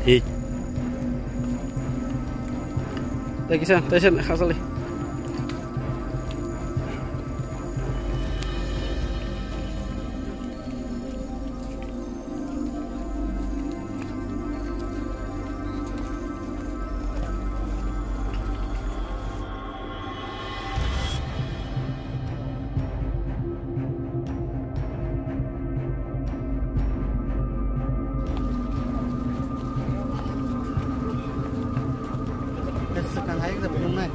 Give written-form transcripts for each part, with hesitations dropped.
ठीक Thank you. Sekarang aja kita belum naik.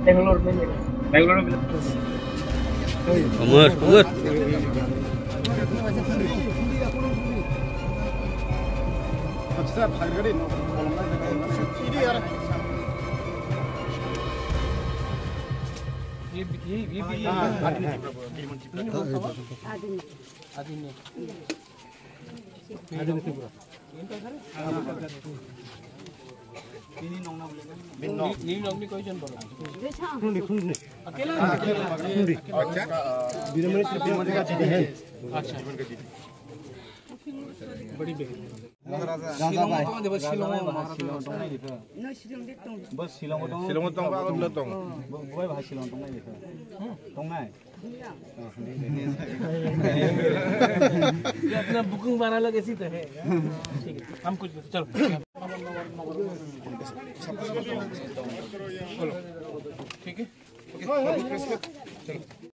Bangalore में Umur बड़ी अपना बुकिंग बना लगे इसी तो है। ठीक है हम कुछ चलो ठीक है।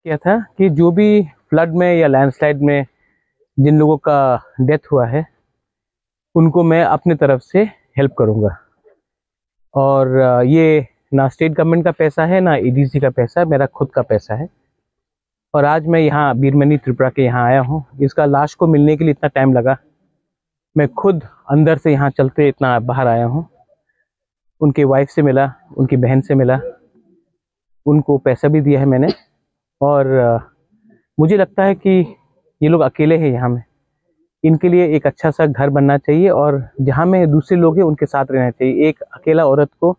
क्या था कि जो भी फ्लड में या लैंडस्लाइड में जिन लोगों का डेथ हुआ है उनको मैं अपने तरफ से हेल्प करूंगा। और ये ना स्टेट गवर्नमेंट का पैसा है ना ईडीसी का पैसा है, मेरा खुद का पैसा है। और आज मैं यहाँ बीरमनी त्रिपुरा के यहाँ आया हूँ। इसका लाश को मिलने के लिए इतना टाइम लगा, मैं खुद अंदर से यहाँ चलते इतना बाहर आया हूँ। उनकी वाइफ से मिला, उनकी बहन से मिला, उनको पैसा भी दिया है मैंने। और मुझे लगता है कि ये लोग अकेले हैं यहाँ में, इनके लिए एक अच्छा सा घर बनना चाहिए और जहाँ में दूसरे लोग हैं उनके साथ रहना चाहिए। एक अकेला औरत को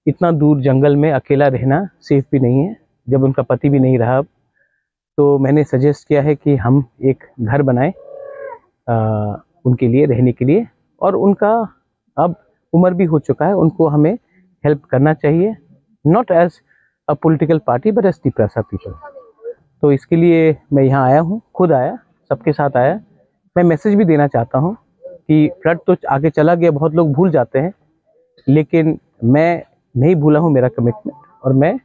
इतना दूर जंगल में अकेला रहना सेफ भी नहीं है, जब उनका पति भी नहीं रहा। तो मैंने सजेस्ट किया है कि हम एक घर बनाएं उनके लिए रहने के लिए। और उनका अब उम्र भी हो चुका है, उनको हमें हेल्प करना चाहिए, not as a political party but as Tripura people. तो इसके लिए मैं यहाँ आया हूँ, खुद आया, सबके साथ आया। मैं मैसेज भी देना चाहता हूँ कि फ्लड तो आगे चला गया, बहुत लोग भूल जाते हैं, लेकिन मैं नहीं भूला हूँ मेरा कमिटमेंट। और मैं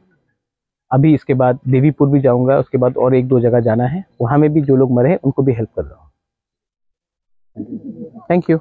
अभी इसके बाद देवीपुर भी जाऊँगा, उसके बाद और 1-2 जगह जाना है, वहाँ में भी जो लोग मरे हैं उनको भी हेल्प कर रहा हूँ। Thank you.